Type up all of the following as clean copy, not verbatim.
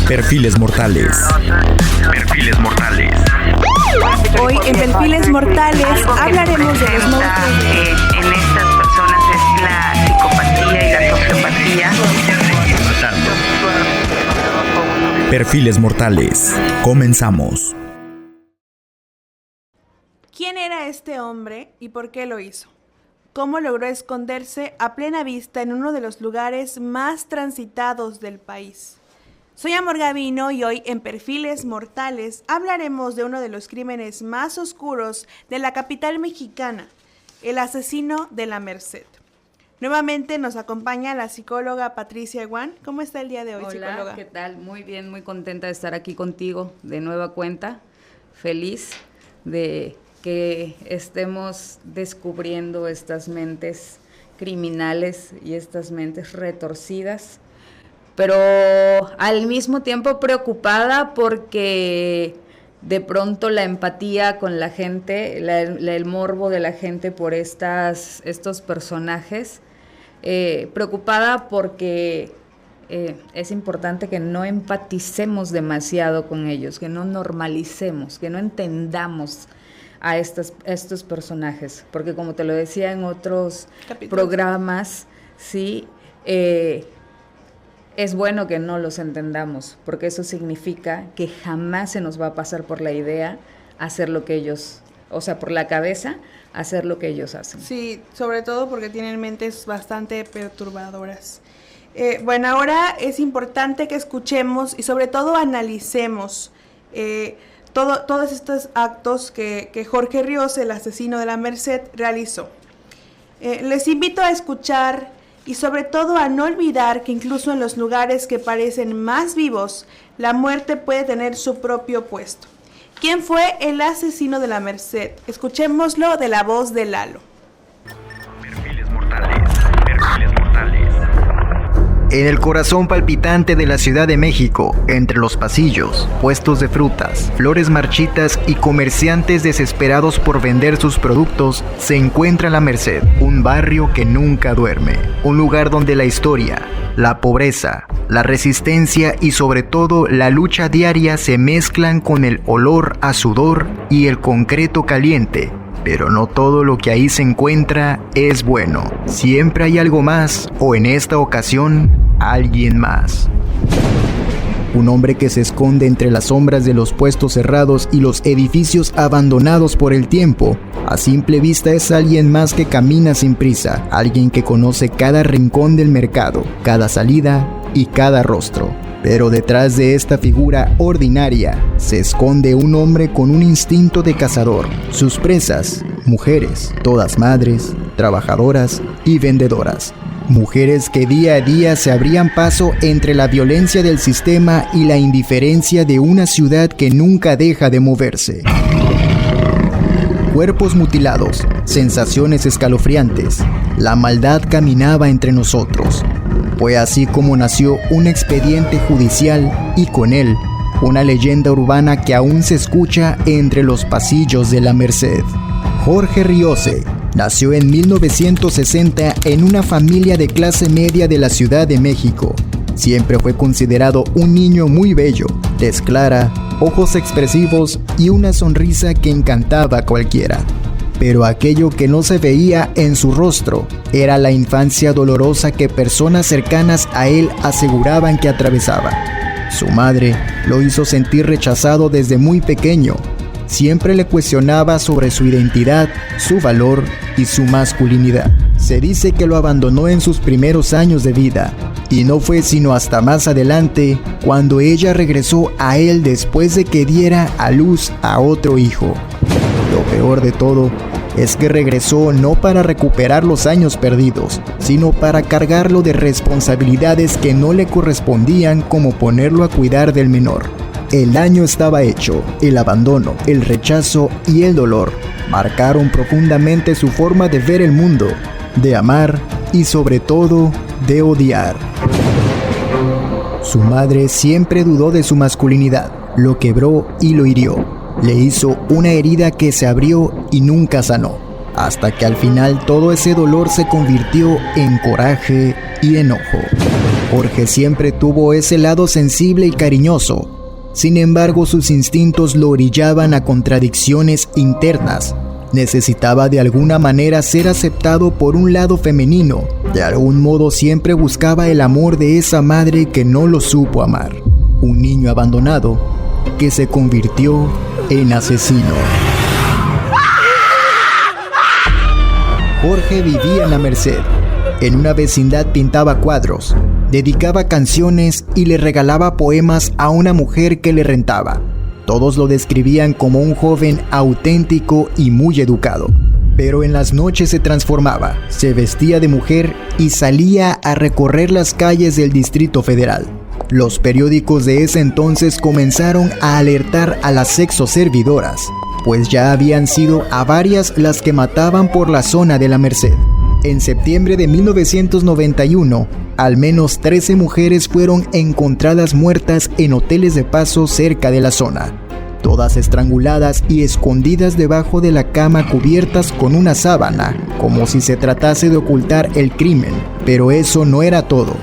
Perfiles mortales. Perfiles mortales. Hoy en Perfiles Mortales hablaremos de los monstruos. En estas personas es la psicopatía y la sociopatía. Perfiles mortales. Comenzamos. ¿Quién era este hombre y por qué lo hizo? ¿Cómo logró esconderse a plena vista en uno de los lugares más transitados del país? Soy Amor Gavino y hoy en Perfiles Mortales hablaremos de uno de los crímenes más oscuros de la capital mexicana, el asesino de la Merced. Nuevamente nos acompaña la psicóloga Patricia Guan. ¿Cómo está el día de hoy, Hola, psicóloga? ¿qué tal? Muy bien, muy contenta de estar aquí contigo de nueva cuenta. Feliz de que estemos descubriendo estas mentes criminales y estas mentes retorcidas, pero al mismo tiempo preocupada porque de pronto la empatía con la gente, el morbo de la gente por estos personajes, preocupada porque es importante que no empaticemos demasiado con ellos, que no normalicemos, que no entendamos a estos personajes, porque como te lo decía en otros programas, sí, es bueno que no los entendamos, porque eso significa que jamás se nos va a pasar por la idea hacer lo que ellos, o sea, por la cabeza, hacer lo que ellos hacen. Sí, sobre todo porque tienen mentes bastante perturbadoras. Bueno, ahora es importante que escuchemos y sobre todo analicemos todos estos actos que Jorge Ríos, el asesino de la Merced, realizó. Les invito a escuchar y sobre todo a no olvidar que incluso en los lugares que parecen más vivos, la muerte puede tener su propio puesto. ¿Quién fue el asesino de la Merced? Escuchémoslo de la voz de Lalo. Perfiles mortales. Perfiles mortales. En el corazón palpitante de la Ciudad de México, entre los pasillos, puestos de frutas, flores marchitas y comerciantes desesperados por vender sus productos, se encuentra La Merced, un barrio que nunca duerme, un lugar donde la historia, la pobreza, la resistencia y sobre todo la lucha diaria se mezclan con el olor a sudor y el concreto caliente. Pero no todo lo que ahí se encuentra es bueno. Siempre hay algo más, o en esta ocasión, alguien más. Un hombre que se esconde entre las sombras de los puestos cerrados y los edificios abandonados por el tiempo. A simple vista es alguien más que camina sin prisa, alguien que conoce cada rincón del mercado, cada salida y cada rostro. Pero detrás de esta figura ordinaria se esconde un hombre con un instinto de cazador. Sus presas, mujeres, todas madres, trabajadoras y vendedoras. Mujeres que día a día se abrían paso entre la violencia del sistema y la indiferencia de una ciudad que nunca deja de moverse. Cuerpos mutilados, sensaciones escalofriantes. La maldad caminaba entre nosotros. Fue así como nació un expediente judicial y con él una leyenda urbana que aún se escucha entre los pasillos de la Merced. Jorge Riose nació en 1960 en una familia de clase media de la Ciudad de México. Siempre fue considerado un niño muy bello, tez clara, ojos expresivos y una sonrisa que encantaba a cualquiera. Pero aquello que no se veía en su rostro era la infancia dolorosa que personas cercanas a él aseguraban que atravesaba. Su madre lo hizo sentir rechazado desde muy pequeño. Siempre le cuestionaba sobre su identidad, su valor y su masculinidad. Se dice que lo abandonó en sus primeros años de vida, y no fue sino hasta más adelante cuando ella regresó a él después de que diera a luz a otro hijo. Lo peor de todo es que regresó no para recuperar los años perdidos, sino para cargarlo de responsabilidades que no le correspondían, como ponerlo a cuidar del menor. El daño estaba hecho, el abandono, el rechazo y el dolor marcaron profundamente su forma de ver el mundo, de amar y sobre todo de odiar. Su madre siempre dudó de su masculinidad, lo quebró y lo hirió. Le hizo una herida que se abrió y nunca sanó, hasta que al final todo ese dolor se convirtió en coraje y enojo. Jorge siempre tuvo ese lado sensible y cariñoso. Sin embargo, sus instintos lo orillaban a contradicciones internas. Necesitaba de alguna manera ser aceptado por un lado femenino. De algún modo siempre buscaba el amor de esa madre que no lo supo amar. Un niño abandonado que se convirtió en asesino. Jorge vivía en La Merced. En una vecindad pintaba cuadros, dedicaba canciones y le regalaba poemas a una mujer que le rentaba. Todos lo describían como un joven auténtico y muy educado. Pero en las noches se transformaba, se vestía de mujer y salía a recorrer las calles del Distrito Federal. Los periódicos de ese entonces comenzaron a alertar a las sexoservidoras, pues ya habían sido a varias las que mataban por la zona de La Merced. En septiembre de 1991, al menos 13 mujeres fueron encontradas muertas en hoteles de paso cerca de la zona. Todas estranguladas y escondidas debajo de la cama cubiertas con una sábana, como si se tratase de ocultar el crimen. Pero eso no era todo,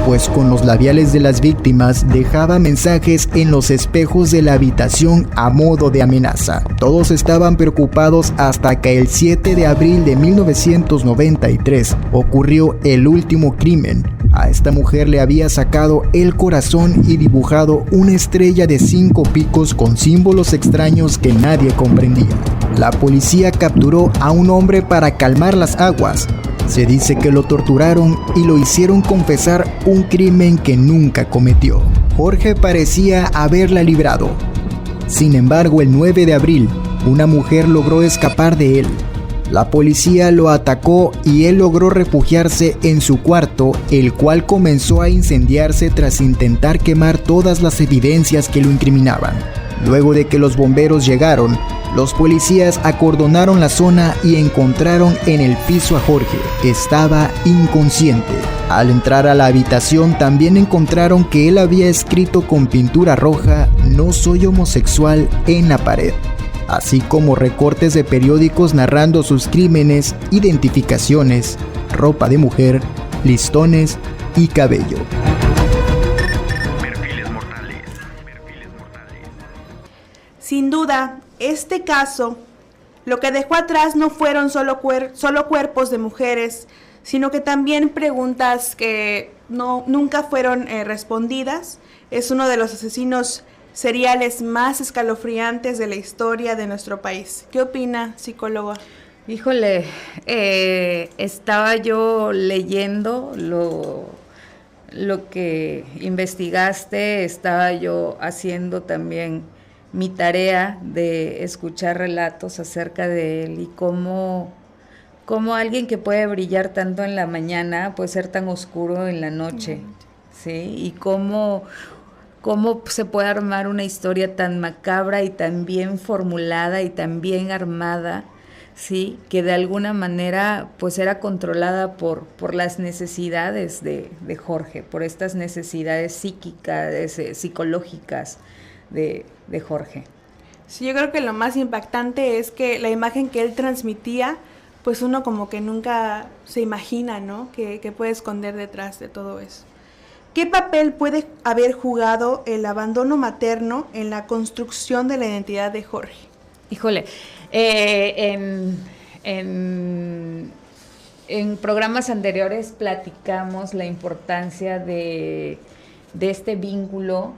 pues con los labiales de las víctimas dejaba mensajes en los espejos de la habitación a modo de amenaza. Todos estaban preocupados hasta que el 7 de abril de 1993 ocurrió el último crimen. A esta mujer le había sacado el corazón y dibujado una estrella de 5 picos con símbolos extraños que nadie comprendía. La policía capturó a un hombre para calmar las aguas. Se dice que lo torturaron y lo hicieron confesar un crimen que nunca cometió. Jorge parecía haberla librado. Sin embargo, el 9 de abril, una mujer logró escapar de él. La policía lo atacó y él logró refugiarse en su cuarto, el cual comenzó a incendiarse tras intentar quemar todas las evidencias que lo incriminaban. Luego de que los bomberos llegaron, los policías acordonaron la zona y encontraron en el piso a Jorge. Estaba inconsciente. Al entrar a la habitación también encontraron que él había escrito con pintura roja "No soy homosexual" en la pared, así como recortes de periódicos narrando sus crímenes, identificaciones, ropa de mujer, listones y cabello. Perfiles mortales. Perfiles mortales. Sin duda, este caso, lo que dejó atrás no fueron solo cuerpos de mujeres, sino que también preguntas que nunca fueron respondidas. Es uno de los asesinos seriales más escalofriantes de la historia de nuestro país. ¿Qué opina, psicóloga? Híjole, estaba yo leyendo lo que investigaste, estaba yo haciendo también mi tarea de escuchar relatos acerca de él y cómo alguien que puede brillar tanto en la mañana puede ser tan oscuro en la noche, ¿sí? Y cómo se puede armar una historia tan macabra y tan bien formulada y tan bien armada, ¿sí? Que de alguna manera pues era controlada por las necesidades de Jorge, por estas necesidades psíquicas, psicológicas de Jorge. Sí, yo creo que lo más impactante es que la imagen que él transmitía, pues uno como que nunca se imagina, ¿no? Que puede esconder detrás de todo eso. ¿Qué papel puede haber jugado el abandono materno en la construcción de la identidad de Jorge? Híjole, en programas anteriores platicamos la importancia de este vínculo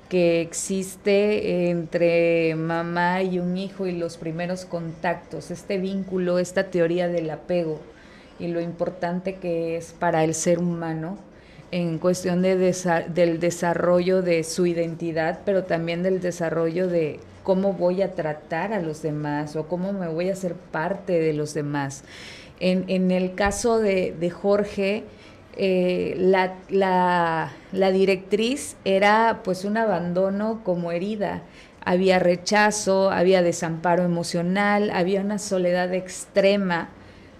que existe entre mamá y un hijo y los primeros contactos, este vínculo, esta teoría del apego y lo importante que es para el ser humano en cuestión del desarrollo de su identidad, pero también del desarrollo de cómo voy a tratar a los demás o cómo me voy a hacer parte de los demás. En el caso de Jorge, la directriz era pues un abandono como herida. Había rechazo, había desamparo emocional, había una soledad extrema,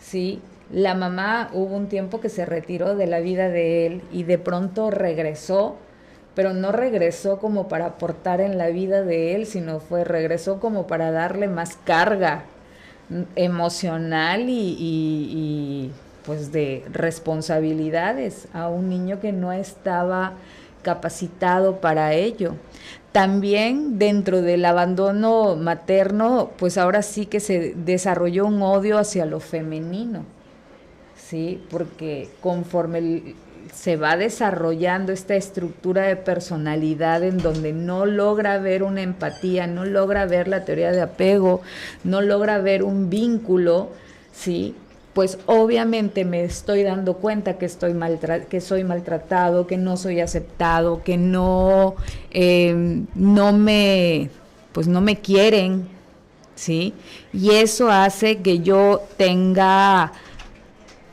¿sí? La mamá hubo un tiempo que se retiró de la vida de él y de pronto regresó, pero no regresó como para aportar en la vida de él, sino regresó como para darle más carga emocional y pues de responsabilidades a un niño que no estaba capacitado para ello. También dentro del abandono materno, pues ahora sí que se desarrolló un odio hacia lo femenino, ¿sí? Porque conforme se va desarrollando esta estructura de personalidad en donde no logra ver una empatía, no logra ver la teoría de apego, no logra ver un vínculo, ¿sí? Pues obviamente me estoy dando cuenta que que soy maltratado, que no soy aceptado, que no me quieren, ¿sí? Y eso hace que yo tenga,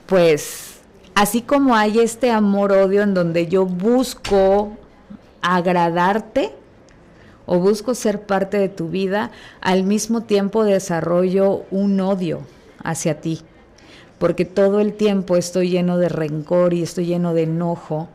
pues, así como hay este amor-odio en donde yo busco agradarte o busco ser parte de tu vida, al mismo tiempo desarrollo un odio hacia ti, porque todo el tiempo estoy lleno de rencor y estoy lleno de enojo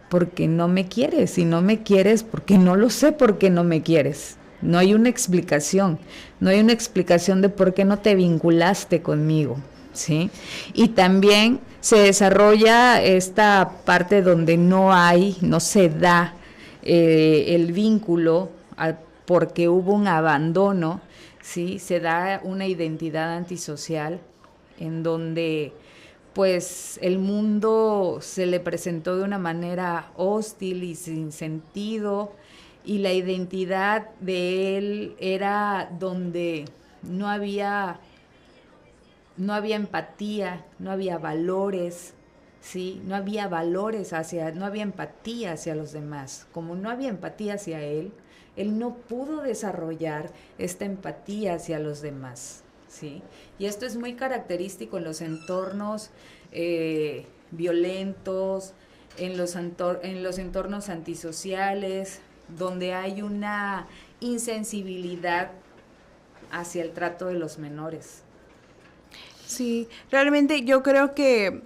porque no me quieres, y no me quieres porque no lo sé por qué no me quieres. No hay una explicación, no hay una explicación de por qué no te vinculaste conmigo, ¿sí? Y también se desarrolla esta parte donde no se da el vínculo porque hubo un abandono, ¿sí? Se da una identidad antisocial en donde pues el mundo se le presentó de una manera hostil y sin sentido, y la identidad de él era donde no había empatía, no había valores, ¿sí? No había empatía hacia los demás. Como no había empatía hacia él no pudo desarrollar esta empatía hacia los demás, ¿sí? Y esto es muy característico en los entornos violentos, en los entornos antisociales, donde hay una insensibilidad hacia el trato de los menores. Sí, realmente yo creo que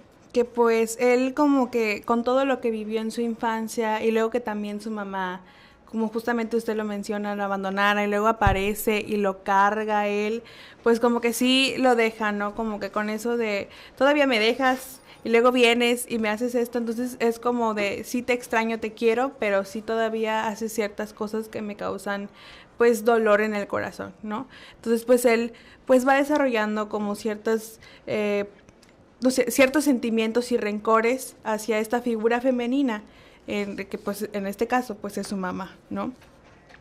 pues él como que con todo lo que vivió en su infancia y luego que también su mamá, como justamente usted lo menciona, lo abandonara y luego aparece y lo carga él, pues como que sí lo deja, ¿no? Como que con eso de todavía me dejas y luego vienes y me haces esto, entonces es como de sí te extraño, te quiero, pero sí todavía haces ciertas cosas que me causan pues dolor en el corazón, ¿no? Entonces pues él pues va desarrollando como ciertos sentimientos y rencores hacia esta figura femenina, que pues en este caso pues es su mamá, ¿no?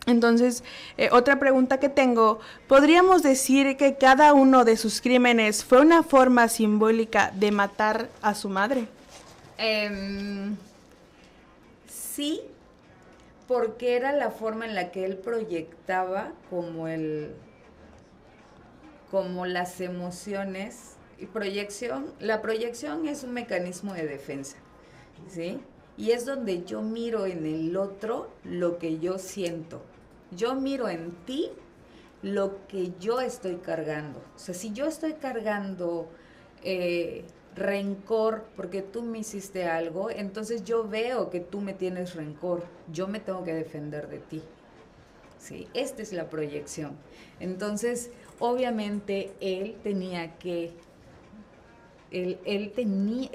Entonces, otra pregunta que tengo, ¿podríamos decir que cada uno de sus crímenes fue una forma simbólica de matar a su madre? Sí, porque era la forma en la que él proyectaba como las emociones y la proyección es un mecanismo de defensa, ¿sí? Y es donde yo miro en el otro lo que yo siento. Yo miro en ti lo que yo estoy cargando. O sea, si yo estoy cargando rencor porque tú me hiciste algo, entonces yo veo que tú me tienes rencor. Yo me tengo que defender de ti. ¿Sí? Esta es la proyección. Entonces, obviamente, él tenía que... Él tenía,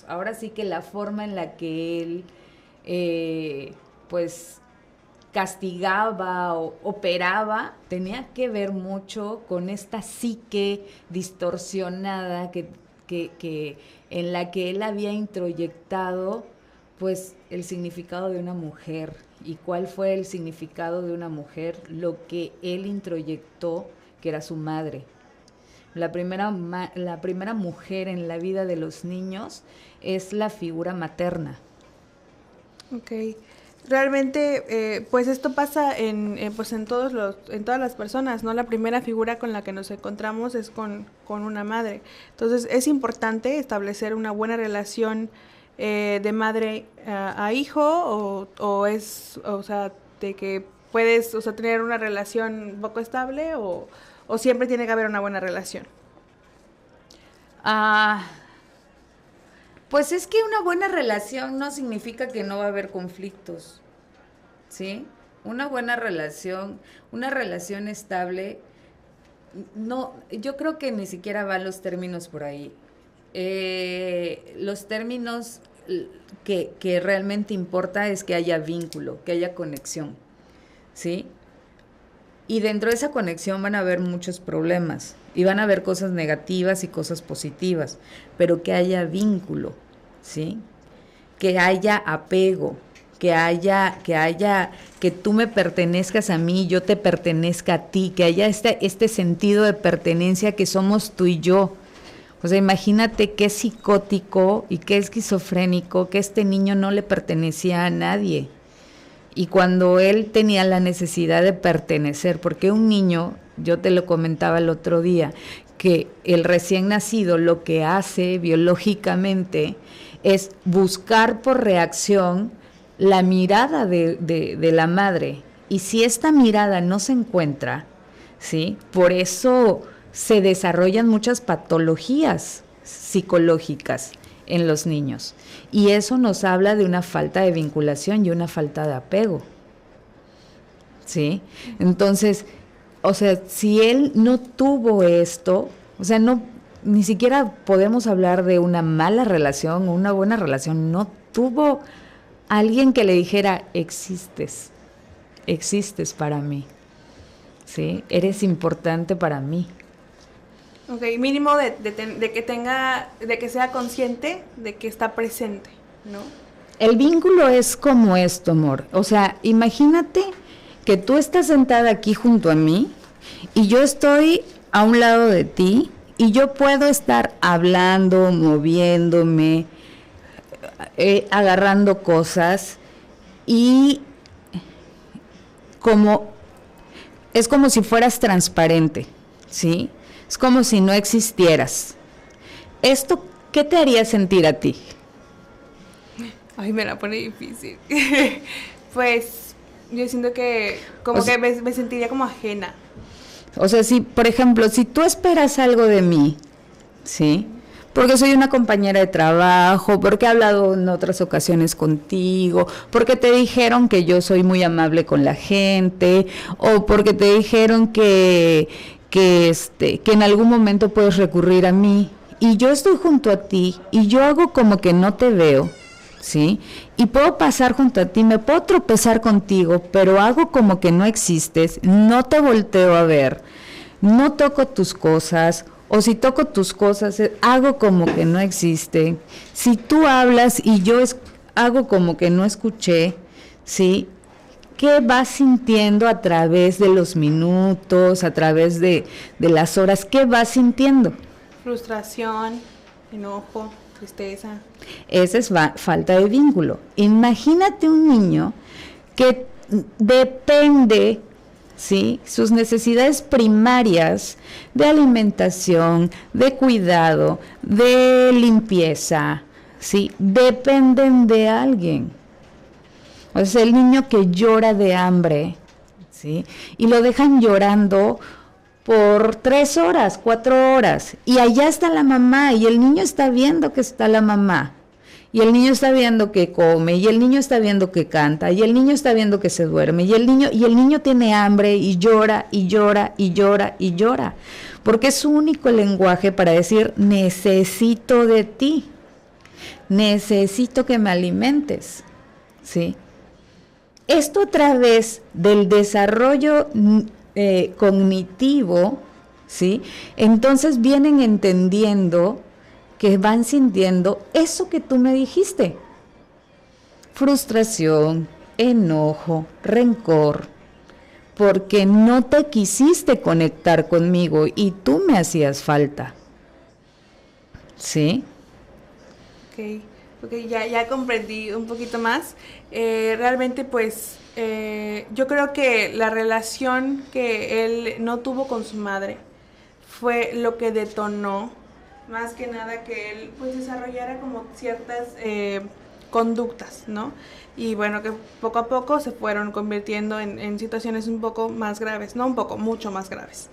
ahora sí que la forma en la que él, pues, castigaba o operaba, tenía que ver mucho con esta psique distorsionada en la que él había introyectado, pues, el significado de una mujer. ¿Y cuál fue el significado de una mujer? Lo que él introyectó, que era su madre. La primera mujer en la vida de los niños es la figura materna. Ok. Realmente, pues esto pasa pues en todas las personas, ¿no? La primera figura con la que nos encontramos es con una madre. Entonces, es importante establecer una buena relación de madre a hijo, o sea, de que puedes, o sea, tener una relación poco estable o siempre tiene que haber una buena relación. Pues es que una buena relación no significa que no va a haber conflictos, ¿sí? Una buena relación, una relación estable, No, yo creo que ni siquiera van los términos por ahí. Los términos que realmente importa es que haya vínculo, que haya conexión, ¿sí? Y dentro de esa conexión van a haber muchos problemas y van a haber cosas negativas y cosas positivas, pero que haya vínculo, ¿sí? Que haya apego, que tú me pertenezcas a mí, yo te pertenezca a ti, que haya este sentido de pertenencia que somos tú y yo. O sea, imagínate qué psicótico y qué esquizofrénico que este niño no le pertenecía a nadie. Y cuando él tenía la necesidad de pertenecer, porque un niño, yo te lo comentaba el otro día, que el recién nacido lo que hace biológicamente es buscar por reacción la mirada de la madre. Y si esta mirada no se encuentra, ¿sí? Por eso se desarrollan muchas patologías psicológicas en los niños. Y eso nos habla de una falta de vinculación y una falta de apego, ¿sí? Entonces, o sea, si él no tuvo esto, o sea, ni siquiera podemos hablar de una mala relación o una buena relación, no tuvo alguien que le dijera, existes para mí, ¿sí? Eres importante para mí. Ok, mínimo de que sea consciente de que está presente, ¿no? El vínculo es como esto, amor. O sea, imagínate que tú estás sentada aquí junto a mí y yo estoy a un lado de ti y yo puedo estar hablando, moviéndome, agarrando cosas y es como si fueras transparente, ¿sí? Es como si no existieras. ¿Esto qué te haría sentir a ti? Ay, me la pone difícil. Pues yo siento que me sentiría como ajena. O sea, si, por ejemplo, si tú esperas algo de mí, ¿sí? Porque soy una compañera de trabajo, porque he hablado en otras ocasiones contigo, porque te dijeron que yo soy muy amable con la gente, o porque te dijeron que en algún momento puedes recurrir a mí, y yo estoy junto a ti, y yo hago como que no te veo, ¿sí? Y puedo pasar junto a ti, me puedo tropezar contigo, pero hago como que no existes, no te volteo a ver, no toco tus cosas, o si toco tus cosas, hago como que no existen. Si tú hablas y yo hago como que no escuché, ¿sí? ¿Qué vas sintiendo a través de los minutos, a través de las horas? ¿Qué vas sintiendo? Frustración, enojo, tristeza. Esa es falta de vínculo. Imagínate un niño que depende, ¿sí? Sus necesidades primarias de alimentación, de cuidado, de limpieza, ¿sí? Dependen de alguien. O sea, el niño que llora de hambre, ¿sí? Y lo dejan llorando por 3 horas, 4 horas, y allá está la mamá, y el niño está viendo que está la mamá, y el niño está viendo que come, y el niño está viendo que canta, y el niño está viendo que se duerme, y el niño tiene hambre, y llora, y llora, y llora, y llora, porque es su único lenguaje para decir, necesito de ti, necesito que me alimentes, ¿sí? Esto a través del desarrollo cognitivo, ¿sí? Entonces vienen entendiendo que van sintiendo eso que tú me dijiste. Frustración, enojo, rencor, porque no te quisiste conectar conmigo y tú me hacías falta. ¿Sí? Ok, ya comprendí un poquito más. Realmente, pues, yo creo que la relación que él no tuvo con su madre fue lo que detonó, más que nada, que él pues desarrollara como ciertas conductas, ¿no? Y bueno, que poco a poco se fueron convirtiendo en situaciones un poco más graves, no un poco, mucho más graves.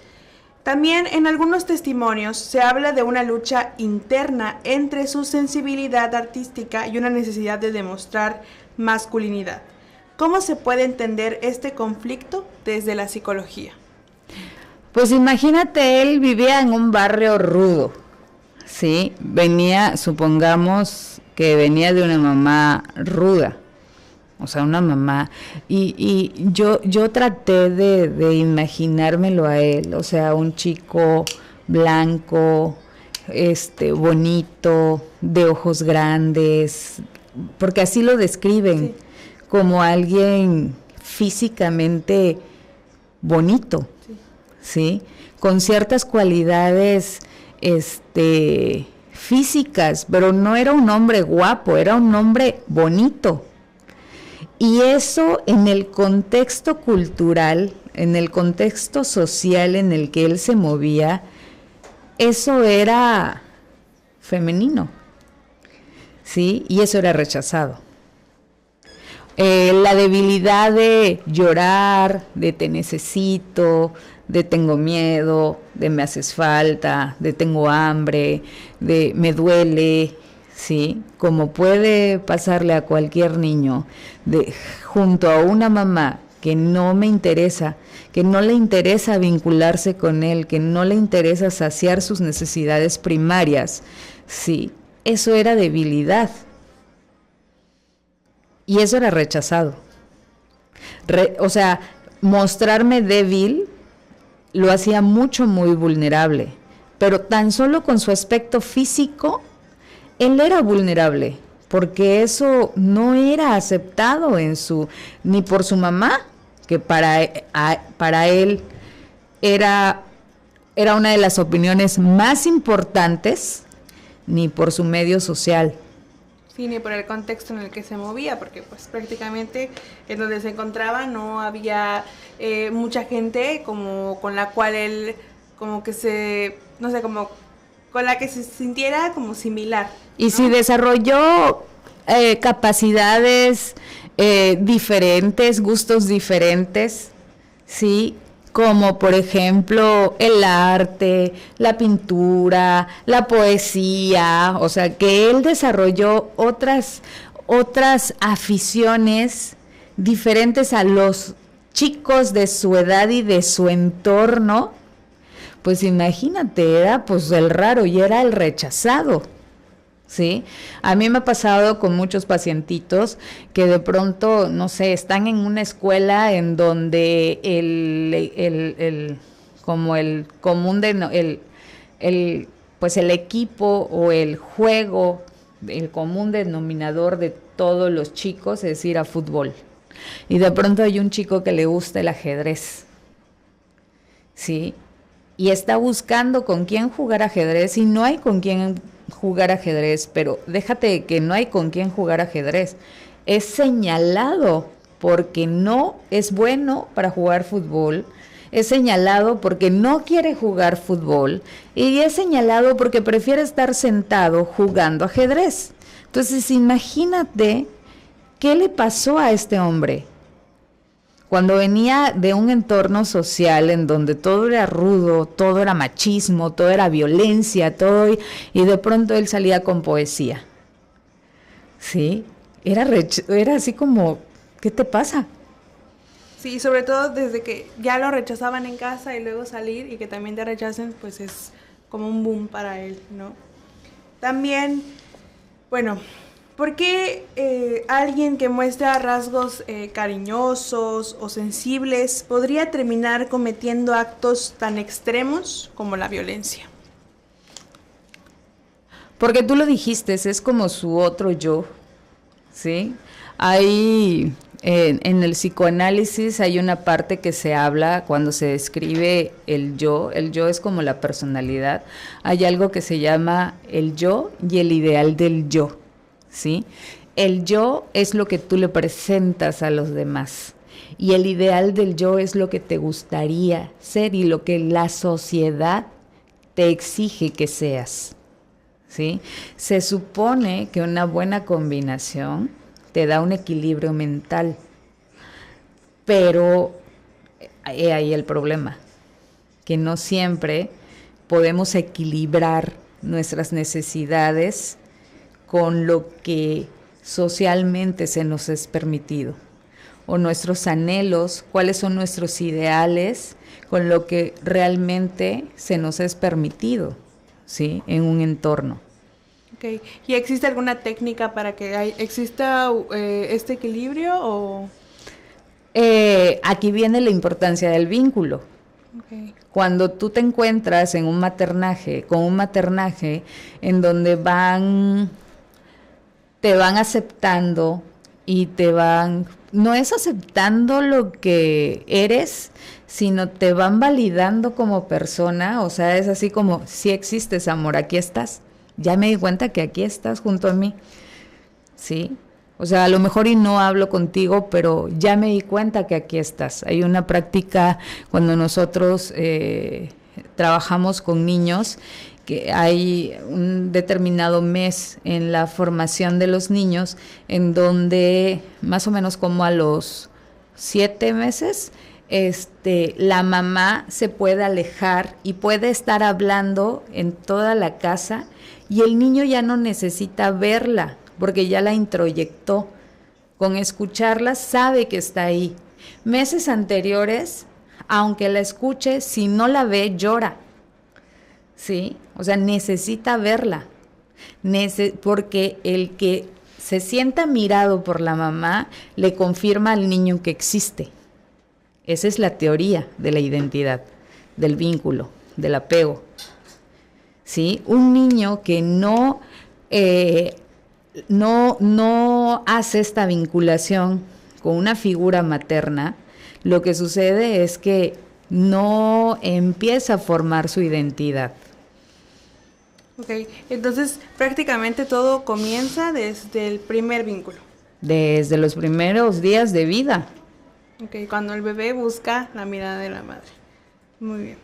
También en algunos testimonios se habla de una lucha interna entre su sensibilidad artística y una necesidad de demostrar masculinidad. ¿Cómo se puede entender este conflicto desde la psicología? Pues imagínate, él vivía en un barrio rudo, ¿sí? Supongamos que venía de una mamá ruda, o sea, una mamá, y yo traté de imaginármelo a él, o sea, un chico blanco, bonito, de ojos grandes, porque así lo describen, Sí. como alguien físicamente bonito, ¿sí? Con ciertas cualidades, físicas, pero no era un hombre guapo, era un hombre bonito. Y eso en el contexto cultural, en el contexto social en el que él se movía, eso era femenino, ¿sí? Y eso era rechazado. La debilidad de llorar, de te necesito, de tengo miedo, de me haces falta, de tengo hambre, de me duele, ¿sí? Como puede pasarle a cualquier niño, junto a una mamá que no me interesa, que no le interesa vincularse con él, que no le interesa saciar sus necesidades primarias, ¿sí? Eso era debilidad. Y eso era rechazado. O sea, mostrarme débil lo hacía muy vulnerable. Pero tan solo con su aspecto físico, él era vulnerable, porque eso no era aceptado ni por su mamá, que para él era una de las opiniones más importantes, ni por su medio social. Sí, ni por el contexto en el que se movía, porque pues prácticamente en donde se encontraba no había mucha gente como con la cual él como que como con la que se sintiera como similar, ¿no? Y si desarrolló capacidades diferentes, gustos diferentes, ¿sí? Como por ejemplo el arte, la pintura, la poesía, o sea que él desarrolló otras aficiones diferentes a los chicos de su edad y de su entorno, pues imagínate, era pues el raro y era el rechazado, ¿sí? A mí me ha pasado con muchos pacientitos que de pronto, no sé, están en una escuela en donde pues el equipo o el juego, el común denominador de todos los chicos es ir a fútbol. Y de pronto hay un chico que le gusta el ajedrez, ¿sí? Y está buscando con quién jugar ajedrez y no hay con quién jugar ajedrez, pero déjate que no hay con quién jugar ajedrez. Es señalado porque no es bueno para jugar fútbol, es señalado porque no quiere jugar fútbol y es señalado porque prefiere estar sentado jugando ajedrez. Entonces imagínate qué le pasó a este hombre. Cuando venía de un entorno social en donde todo era rudo, todo era machismo, todo era violencia, y de pronto él salía con poesía. ¿Sí? Era así como, ¿qué te pasa? Sí, sobre todo desde que ya lo rechazaban en casa y luego salir y que también te rechacen, pues es como un boom para él, ¿no? También, bueno, ¿por qué alguien que muestra rasgos cariñosos o sensibles podría terminar cometiendo actos tan extremos como la violencia? Porque tú lo dijiste, es como su otro yo, ¿sí? Hay, en el psicoanálisis hay una parte que se habla cuando se describe el yo es como la personalidad, hay algo que se llama el yo y el ideal del yo, ¿sí? El yo es lo que tú le presentas a los demás y el ideal del yo es lo que te gustaría ser y lo que la sociedad te exige que seas, ¿sí? Se supone que una buena combinación te da un equilibrio mental, pero ahí el problema, que no siempre podemos equilibrar nuestras necesidades con lo que socialmente se nos es permitido. o nuestros anhelos, cuáles son nuestros ideales, con lo que realmente se nos es permitido, ¿sí? En un entorno. Okay. ¿Y existe alguna técnica para que exista este equilibrio o...? Aquí viene la importancia del vínculo. Okay. Cuando tú te encuentras en un maternaje, con un maternaje en donde te van aceptando y no es aceptando lo que eres, sino te van validando como persona, o sea, es así como, sí existes, amor, aquí estás, ya me di cuenta que aquí estás junto a mí, ¿sí? O sea, a lo mejor y no hablo contigo, pero ya me di cuenta que aquí estás. Hay una práctica cuando nosotros trabajamos con niños, que hay un determinado mes en la formación de los niños, en donde más o menos como a los 7 meses, la mamá se puede alejar y puede estar hablando en toda la casa y el niño ya no necesita verla, porque ya la introyectó. Con escucharla sabe que está ahí. Meses anteriores, aunque la escuche, si no la ve, llora. ¿Sí? O sea, necesita verla. Porque el que se sienta mirado por la mamá le confirma al niño que existe. Esa es la teoría de la identidad, del vínculo, del apego. ¿Sí? Un niño que no hace esta vinculación con una figura materna, lo que sucede es que no empieza a formar su identidad. Ok, entonces prácticamente todo comienza desde el primer vínculo. Desde los primeros días de vida. Ok, cuando el bebé busca la mirada de la madre. Muy bien.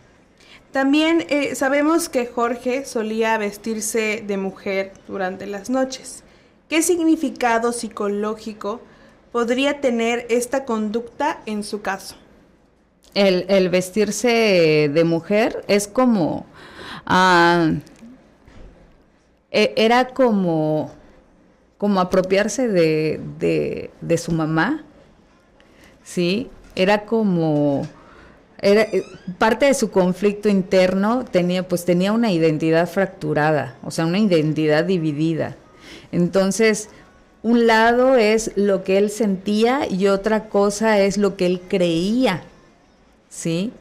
También sabemos que Jorge solía vestirse de mujer durante las noches. ¿Qué significado psicológico podría tener esta conducta en su caso? El vestirse de mujer es como... era como apropiarse de su mamá, ¿sí? Era como... parte de su conflicto interno tenía una identidad fracturada, o sea, una identidad dividida. Entonces, un lado es lo que él sentía y otra cosa es lo que él creía, ¿sí?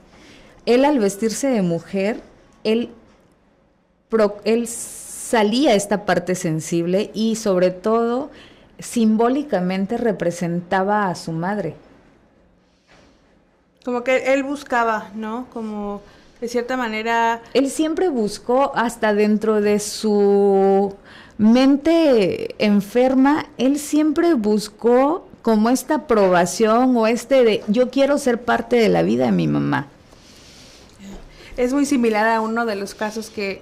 Él al vestirse de mujer, él salía esta parte sensible y sobre todo simbólicamente representaba a su madre. Como que él buscaba, ¿no? Como de cierta manera... Él siempre buscó, hasta dentro de su mente enferma, él siempre buscó como esta aprobación o de yo quiero ser parte de la vida de mi mamá. Es muy similar a uno de los casos que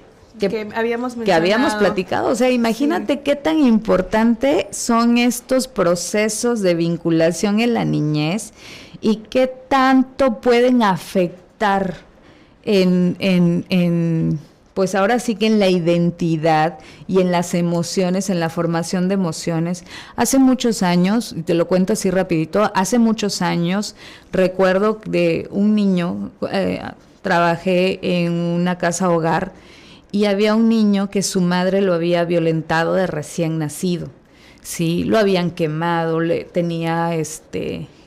habíamos mencionado. Que habíamos platicado. O sea, imagínate qué tan importante son estos procesos de vinculación en la niñez y qué tanto pueden afectar pues ahora sí que en la identidad y en las emociones, en la formación de emociones. Hace muchos años, y te lo cuento así rapidito, hace muchos años recuerdo de un niño, trabajé en una casa hogar y había un niño que su madre lo había violentado de recién nacido, ¿sí? Lo habían quemado, tenía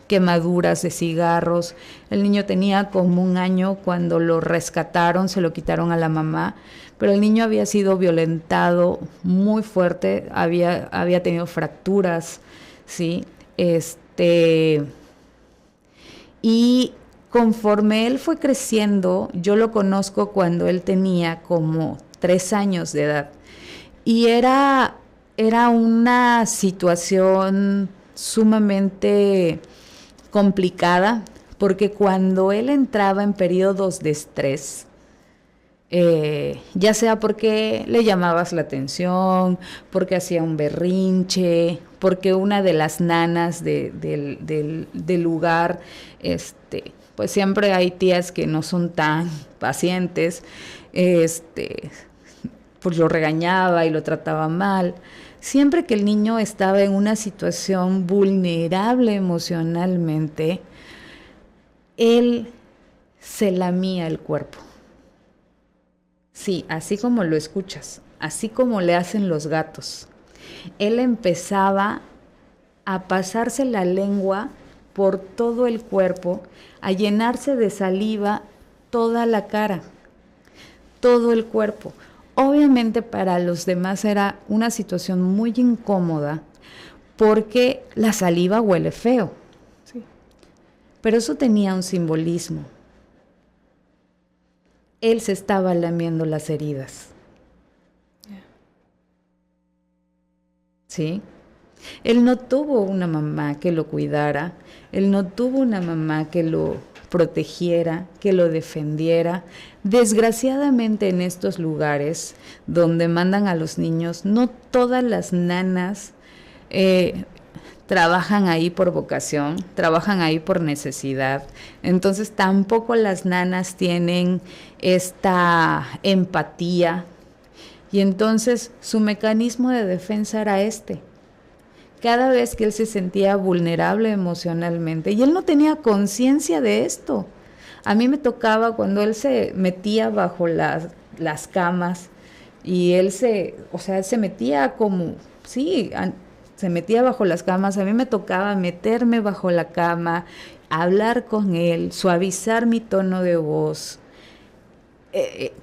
quemaduras de cigarros. El niño tenía como 1 año cuando lo rescataron, se lo quitaron a la mamá, pero el niño había sido violentado muy fuerte, había tenido fracturas, ¿sí? Y conforme él fue creciendo, yo lo conozco cuando él tenía como 3 años de edad, y era una situación sumamente complicada, porque cuando él entraba en periodos de estrés, ya sea porque le llamabas la atención, porque hacía un berrinche, porque una de las nanas del lugar, pues siempre hay tías que no son tan pacientes, pues lo regañaba y lo trataba mal, siempre que el niño estaba en una situación vulnerable emocionalmente, él se lamía el cuerpo. Sí, así como lo escuchas, así como le hacen los gatos. Él empezaba a pasarse la lengua por todo el cuerpo, a llenarse de saliva toda la cara, todo el cuerpo. Obviamente para los demás era una situación muy incómoda porque la saliva huele feo. Sí. Pero eso tenía un simbolismo. Él se estaba lamiendo las heridas. ¿Sí? Él no tuvo una mamá que lo cuidara, él no tuvo una mamá que lo protegiera, que lo defendiera. Desgraciadamente en estos lugares donde mandan a los niños, no todas las nanas trabajan ahí por vocación, trabajan ahí por necesidad. Entonces tampoco las nanas tienen esta empatía. Y entonces su mecanismo de defensa era este. Cada vez que él se sentía vulnerable emocionalmente, y él no tenía conciencia de esto. A mí me tocaba cuando él se metía bajo las camas y él se metía como, sí, se metía bajo las camas. A mí me tocaba meterme bajo la cama, hablar con él, suavizar mi tono de voz,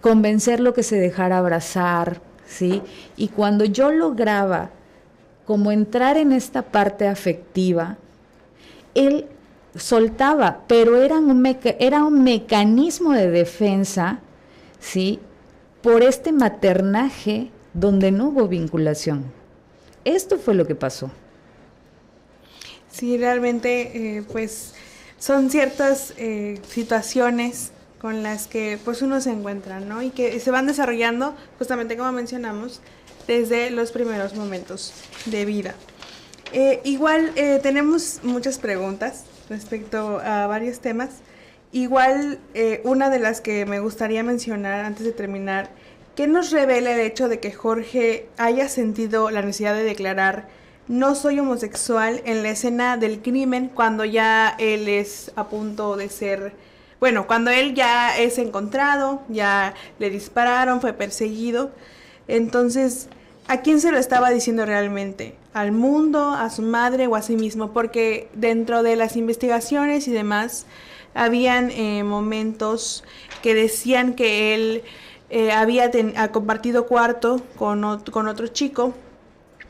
convencerlo que se dejara abrazar, ¿sí? Y cuando yo lograba como entrar en esta parte afectiva, él soltaba, pero era un mecanismo de defensa, ¿sí? Por este maternaje donde no hubo vinculación. Esto fue lo que pasó. Sí, realmente, pues, son ciertas situaciones con las que pues uno se encuentra, ¿no? Y que se van desarrollando, justamente como mencionamos, desde los primeros momentos de vida. Igual tenemos muchas preguntas respecto a varios temas. Igual una de las que me gustaría mencionar antes de terminar, ¿qué nos revela el hecho de que Jorge haya sentido la necesidad de declarar no soy homosexual en la escena del crimen cuando ya él es a punto de ser... Bueno, cuando él ya es encontrado, ya le dispararon, fue perseguido? Entonces, ¿a quién se lo estaba diciendo realmente? ¿Al mundo, a su madre o a sí mismo? Porque dentro de las investigaciones y demás, habían momentos que decían que él había compartido cuarto con otro chico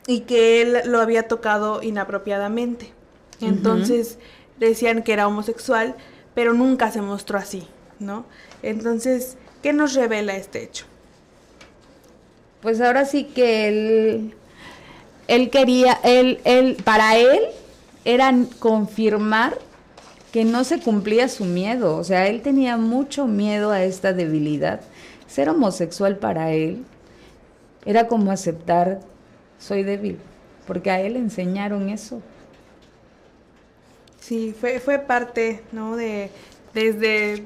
y que él lo había tocado inapropiadamente. Entonces, decían que era homosexual, pero nunca se mostró así, ¿no? Entonces, ¿qué nos revela este hecho? Pues ahora sí que él quería, para él era confirmar que no se cumplía su miedo. O sea, él tenía mucho miedo a esta debilidad. Ser homosexual para él era como aceptar, soy débil, porque a él le enseñaron eso. Sí, fue parte, ¿no? Desde,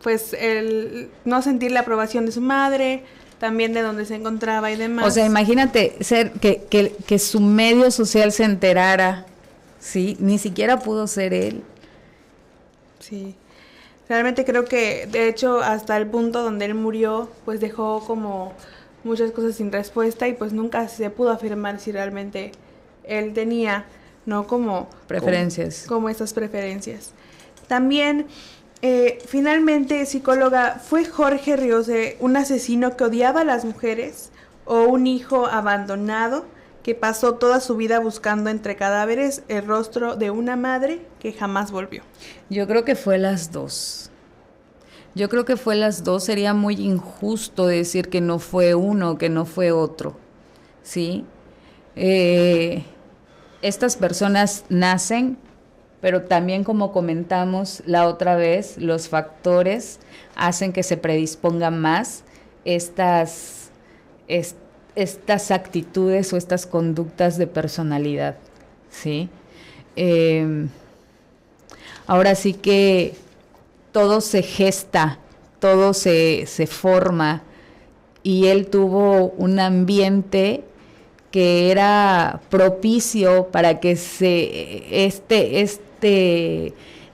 pues, el no sentir la aprobación de su madre, también de donde se encontraba y demás. O sea, imagínate que su medio social se enterara, ¿sí? Ni siquiera pudo ser él. Sí, realmente creo que, de hecho, hasta el punto donde él murió, pues dejó como muchas cosas sin respuesta y pues nunca se pudo afirmar si realmente él tenía, ¿no? Como preferencias. Como estas preferencias. También, finalmente, psicóloga, ¿fue Jorge Ríos un asesino que odiaba a las mujeres o un hijo abandonado que pasó toda su vida buscando entre cadáveres el rostro de una madre que jamás volvió? Yo creo que fue las dos. Sería muy injusto decir que no fue uno, que no fue otro, ¿sí? Estas personas nacen, pero también, como comentamos la otra vez, los factores hacen que se predispongan más estas actitudes o estas conductas de personalidad, ¿sí? Ahora sí que todo se gesta, todo se forma, y él tuvo un ambiente que era propicio para que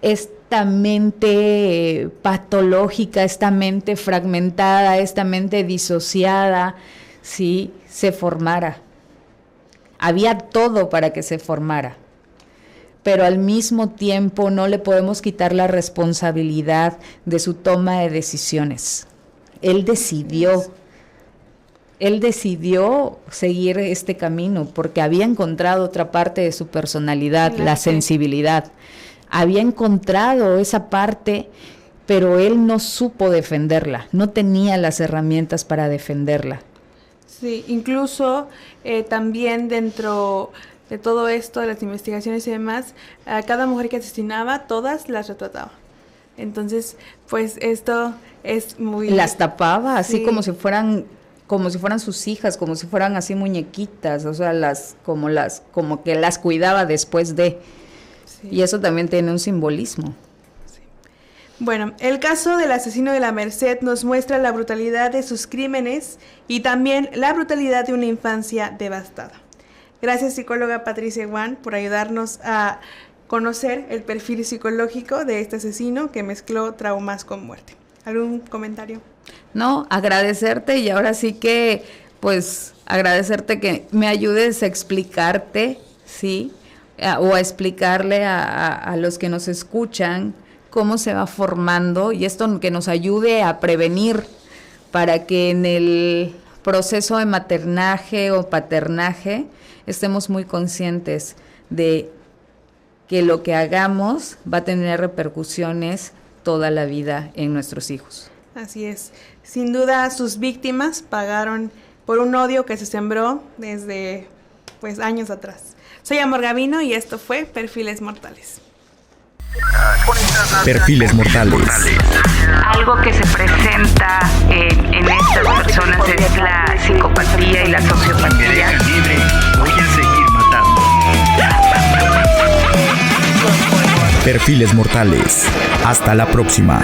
esta mente patológica, esta mente fragmentada, esta mente disociada, ¿sí?, se formara. Había todo para que se formara, pero al mismo tiempo no le podemos quitar la responsabilidad de su toma de decisiones. Él decidió seguir este camino porque había encontrado otra parte de su personalidad, la sensibilidad. Había encontrado esa parte, pero él no supo defenderla, no tenía las herramientas para defenderla. Sí, incluso también dentro de todo esto, de las investigaciones y demás, a cada mujer que asesinaba, todas las retrataba. Entonces, pues esto es muy... Las tapaba, así sí, como si fueran sus hijas, como si fueran así muñequitas, o sea, como que las cuidaba después de. Sí. Y eso también tiene un simbolismo. Sí. Bueno, el caso del asesino de la Merced nos muestra la brutalidad de sus crímenes y también la brutalidad de una infancia devastada. Gracias, psicóloga Patricia Guan, por ayudarnos a conocer el perfil psicológico de este asesino que mezcló traumas con muerte. ¿Algún comentario? No, agradecerte, y ahora sí que, pues, agradecerte que me ayudes a explicarte, ¿sí? O a explicarle a los que nos escuchan cómo se va formando, y esto que nos ayude a prevenir para que en el proceso de maternaje o paternaje estemos muy conscientes de que lo que hagamos va a tener repercusiones toda la vida en nuestros hijos. Así es. Sin duda sus víctimas pagaron por un odio que se sembró desde años atrás. Soy Amor Gavino y esto fue Perfiles Mortales. Perfiles Mortales. Algo que se presenta en estas personas es la psicopatía y la sociopatía. Libre, voy a seguir matando. Perfiles Mortales. Hasta la próxima.